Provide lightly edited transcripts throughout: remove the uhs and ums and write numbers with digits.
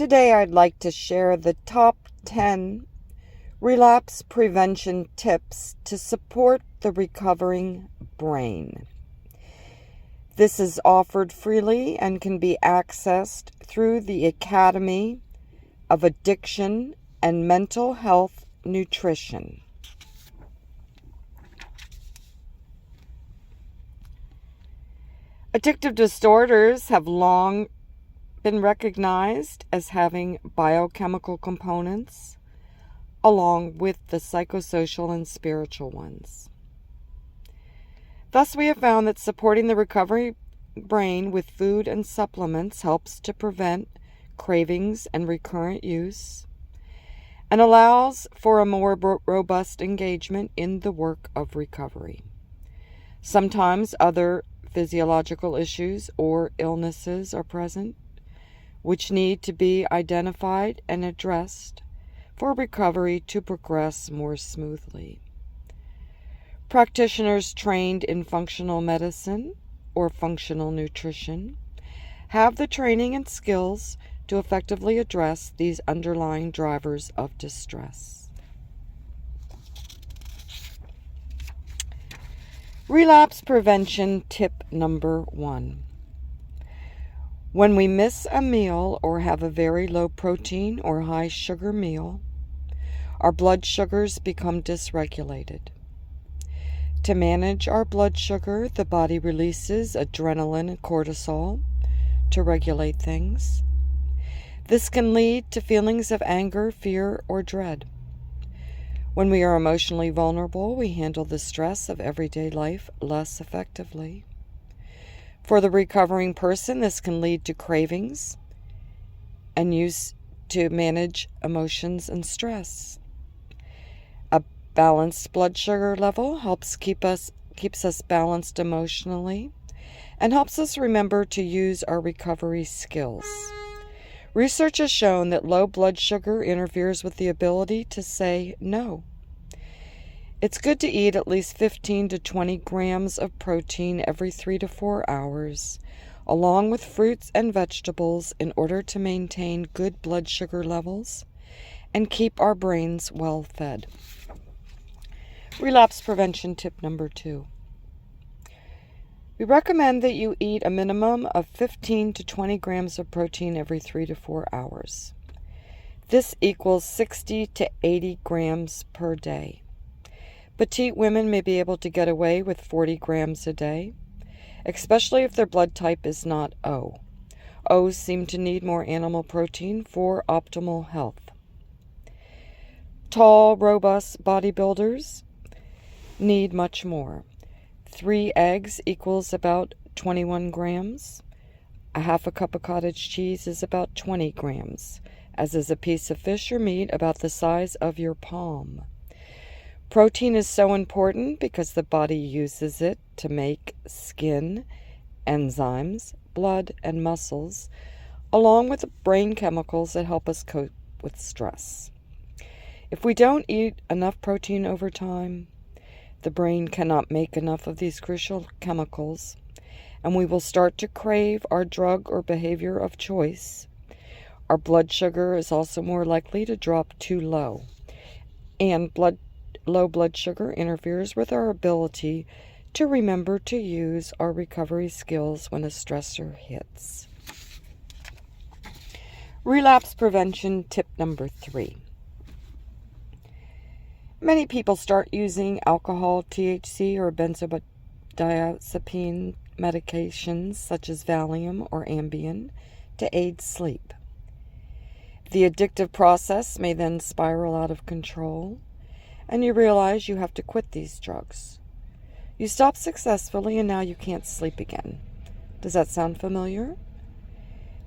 Today I'd like to share the top 10 relapse prevention tips to support the recovering brain. This is offered freely and can be accessed through the Academy of Addiction and Mental Health Nutrition. Addictive disorders have long been recognized as having biochemical components along with the psychosocial and spiritual ones. Thus, we have found that supporting the recovery brain with food and supplements helps to prevent cravings and recurrent use and allows for a more robust engagement in the work of recovery. Sometimes other physiological issues or illnesses are present, which need to be identified and addressed for recovery to progress more smoothly. Practitioners trained in functional medicine or functional nutrition have the training and skills to effectively address these underlying drivers of distress. Relapse prevention tip number 1. When we miss a meal or have a very low protein or high sugar meal, our blood sugars become dysregulated. To manage our blood sugar, the body releases adrenaline and cortisol to regulate things. This can lead to feelings of anger, fear, or dread. When we are emotionally vulnerable, we handle the stress of everyday life less effectively. For the recovering person, this can lead to cravings and use to manage emotions and stress. A balanced blood sugar level keeps us balanced emotionally and helps us remember to use our recovery skills. Research has shown that low blood sugar interferes with the ability to say no. It's good to eat at least 15 to 20 grams of protein every 3 to 4 hours, along with fruits and vegetables in order to maintain good blood sugar levels and keep our brains well fed. Relapse prevention tip number 2. We recommend that you eat a minimum of 15 to 20 grams of protein every 3 to 4 hours. This equals 60 to 80 grams per day. Petite women may be able to get away with 40 grams a day, especially if their blood type is not O. O's seem to need more animal protein for optimal health. Tall, robust bodybuilders need much more. 3 eggs equals about 21 grams. A half a cup of cottage cheese is about 20 grams, as is a piece of fish or meat about the size of your palm. Protein is so important because the body uses it to make skin, enzymes, blood, and muscles, along with brain chemicals that help us cope with stress. If we don't eat enough protein over time, the brain cannot make enough of these crucial chemicals, and we will start to crave our drug or behavior of choice. Our blood sugar is also more likely to drop too low, and low blood sugar interferes with our ability to remember to use our recovery skills when a stressor hits. Relapse prevention tip number 3. Many people start using alcohol, THC, or benzodiazepine medications such as Valium or Ambien to aid sleep. The addictive process may then spiral out of control, and you realize you have to quit these drugs. You stop successfully, and now you can't sleep again. Does that sound familiar?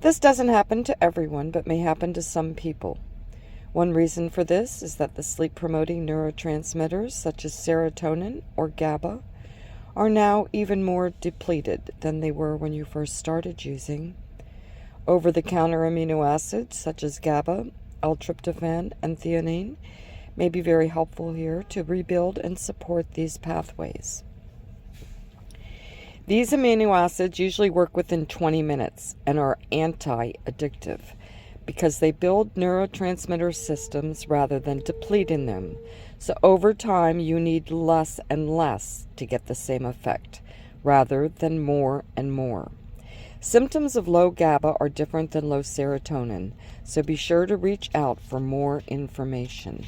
This doesn't happen to everyone, but may happen to some people. One reason for this is that the sleep-promoting neurotransmitters, such as serotonin or GABA, are now even more depleted than they were when you first started using. Over-the-counter amino acids, such as GABA, L-tryptophan, and theanine, may be very helpful here to rebuild and support these pathways. These amino acids usually work within 20 minutes and are anti-addictive, because they build neurotransmitter systems rather than depleting them. So over time, you need less and less to get the same effect, rather than more and more. Symptoms of low GABA are different than low serotonin, so be sure to reach out for more information.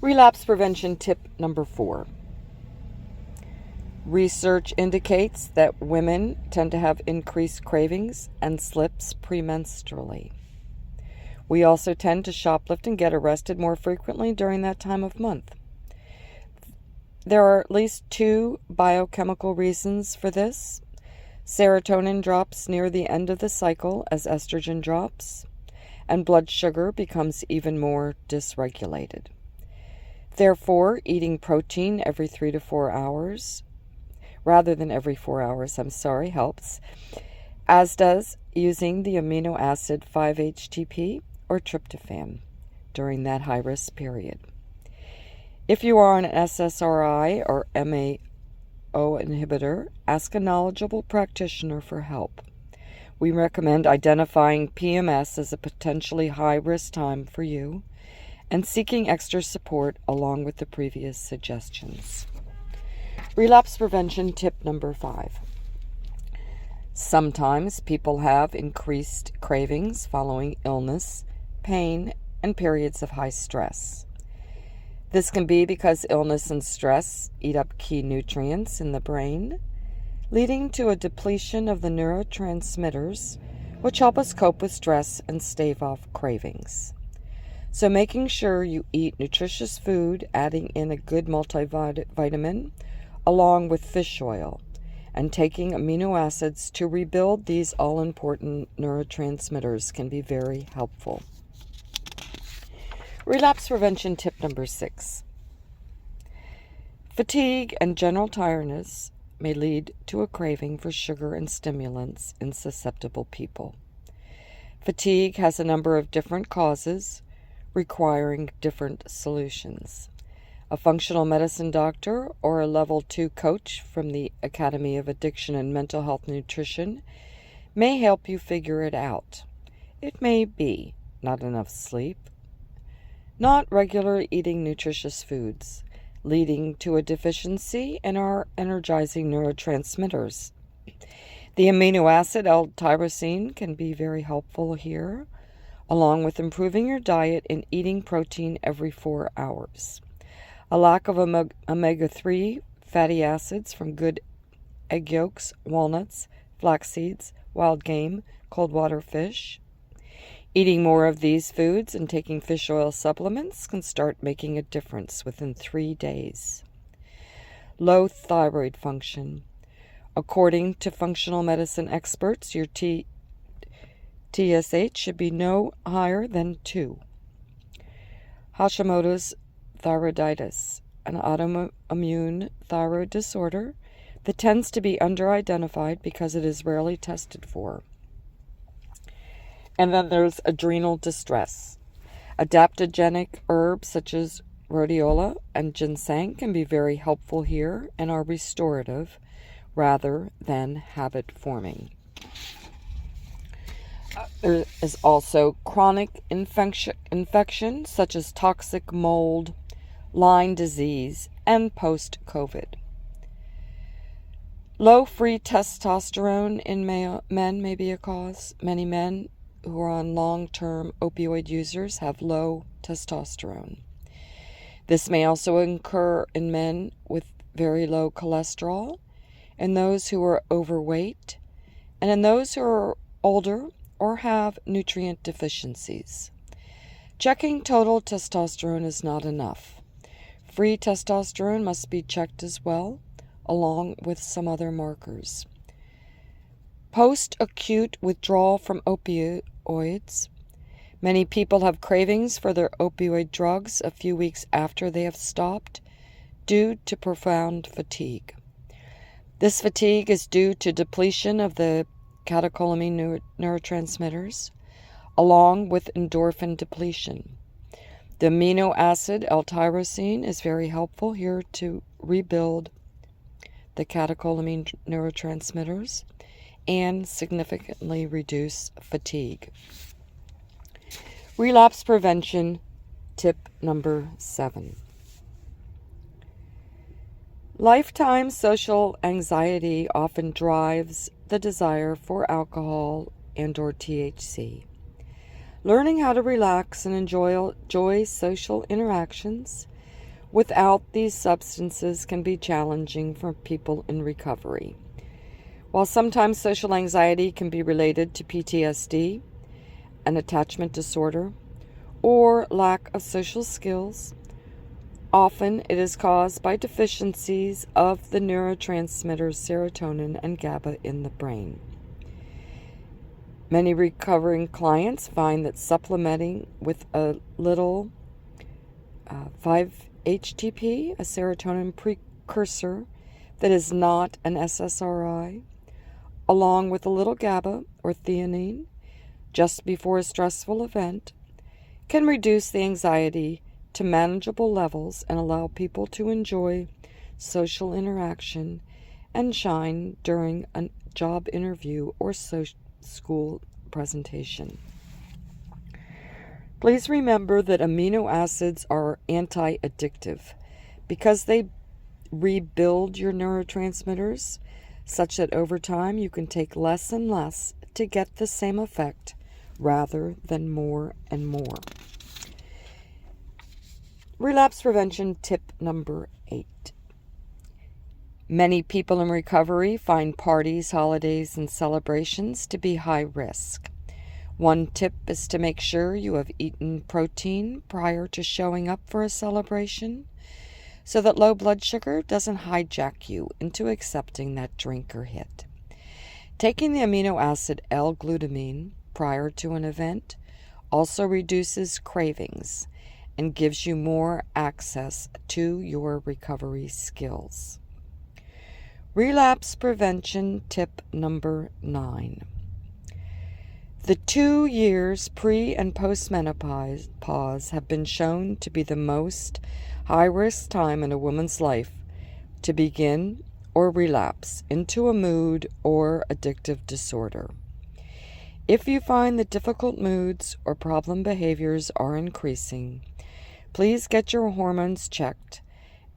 Relapse prevention tip number 4. Research indicates that women tend to have increased cravings and slips premenstrually. We also tend to shoplift and get arrested more frequently during that time of month. There are at least 2 biochemical reasons for this. Serotonin drops near the end of the cycle as estrogen drops, and blood sugar becomes even more dysregulated. Therefore, eating protein every 3 to 4 hours, rather than every 4 hours, helps, as does using the amino acid 5-HTP or tryptophan during that high-risk period. If you are on an SSRI or MAO inhibitor, ask a knowledgeable practitioner for help. We recommend identifying PMS as a potentially high-risk time for you and seeking extra support along with the previous suggestions. Relapse prevention tip number 5. Sometimes people have increased cravings following illness, pain, and periods of high stress. This can be because illness and stress eat up key nutrients in the brain, leading to a depletion of the neurotransmitters, which help us cope with stress and stave off cravings. So making sure you eat nutritious food, adding in a good multivitamin, along with fish oil, and taking amino acids to rebuild these all-important neurotransmitters can be very helpful. Relapse prevention tip number 6. Fatigue and general tiredness may lead to a craving for sugar and stimulants in susceptible people. Fatigue has a number of different causes, requiring different solutions. A functional medicine doctor or a level 2 coach from the Academy of Addiction and Mental Health Nutrition may help you figure it out. It may be not enough sleep, not regular eating nutritious foods, leading to a deficiency in our energizing neurotransmitters. The amino acid ElTyrosine can be very helpful here, along with improving your diet and eating protein every 4 hours. A lack of omega-3 fatty acids from good egg yolks, walnuts, flax seeds, wild game, cold water fish. Eating more of these foods and taking fish oil supplements can start making a difference within 3 days. Low thyroid function. According to functional medicine experts, your TSH should be no higher than 2. Hashimoto's thyroiditis, an autoimmune thyroid disorder that tends to be underidentified because it is rarely tested for. And then there's adrenal distress. Adaptogenic herbs such as rhodiola and ginseng can be very helpful here and are restorative rather than habit-forming. There is also chronic infection such as toxic mold, Lyme disease, and post-COVID. Low free testosterone in men may be a cause. Many men who are on long-term opioid users have low testosterone. This may also occur in men with very low cholesterol, in those who are overweight, and in those who are older or have nutrient deficiencies. Checking total testosterone is not enough. Free testosterone must be checked as well, along with some other markers. Post-acute withdrawal from opioids. Many people have cravings for their opioid drugs a few weeks after they have stopped due to profound fatigue. This fatigue is due to depletion of the catecholamine neurotransmitters, along with endorphin depletion. The amino acid ElTyrosine is very helpful here to rebuild the catecholamine neurotransmitters and significantly reduce fatigue. Relapse prevention tip number 7. Lifetime social anxiety often drives the desire for alcohol and/or THC. Learning how to relax and enjoy social interactions without these substances can be challenging for people in recovery. While sometimes social anxiety can be related to PTSD, an attachment disorder, or lack of social skills, often it is caused by deficiencies of the neurotransmitters serotonin and GABA in the brain. Many recovering clients find that supplementing with a little 5-HTP, a serotonin precursor that is not an SSRI, along with a little GABA or theanine just before a stressful event, can reduce the anxiety to manageable levels and allow people to enjoy social interaction and shine during a job interview or school presentation. Please remember that amino acids are anti-addictive because they rebuild your neurotransmitters such that over time you can take less and less to get the same effect rather than more and more. Relapse prevention tip number 8. Many people in recovery find parties, holidays, and celebrations to be high risk. One tip is to make sure you have eaten protein prior to showing up for a celebration so that low blood sugar doesn't hijack you into accepting that drink or hit. Taking the amino acid L-glutamine prior to an event also reduces cravings and gives you more access to your recovery skills. Relapse prevention tip number 9. The 2 years pre- and post-menopause have been shown to be the most high-risk time in a woman's life to begin or relapse into a mood or addictive disorder. If you find that difficult moods or problem behaviors are increasing, please get your hormones checked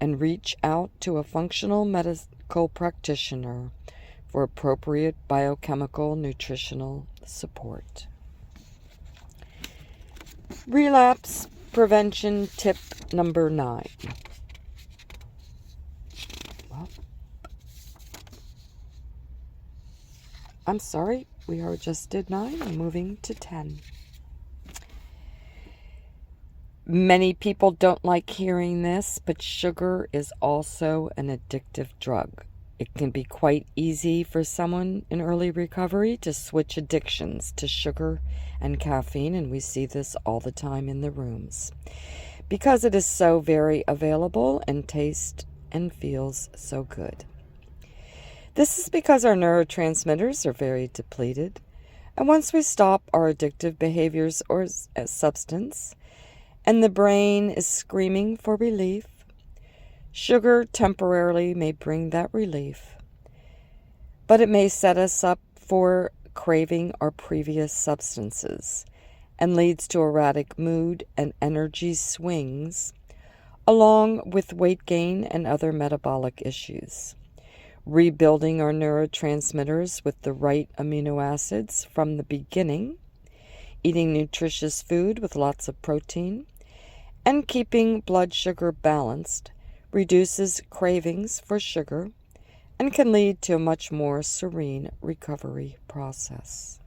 and reach out to a functional medical practitioner for appropriate biochemical nutritional support. Relapse prevention tip number 9. Well, I'm sorry, we just did 9. I'm moving to 10. Many people don't like hearing this, but sugar is also an addictive drug. It can be quite easy for someone in early recovery to switch addictions to sugar and caffeine, and we see this all the time in the rooms because it is so very available and tastes and feels so good. This is because our neurotransmitters are very depleted, and once we stop our addictive behaviors or substance, and the brain is screaming for relief, sugar temporarily may bring that relief, but it may set us up for craving our previous substances and leads to erratic mood and energy swings, along with weight gain and other metabolic issues. Rebuilding our neurotransmitters with the right amino acids from the beginning, eating nutritious food with lots of protein, and keeping blood sugar balanced reduces cravings for sugar and can lead to a much more serene recovery process.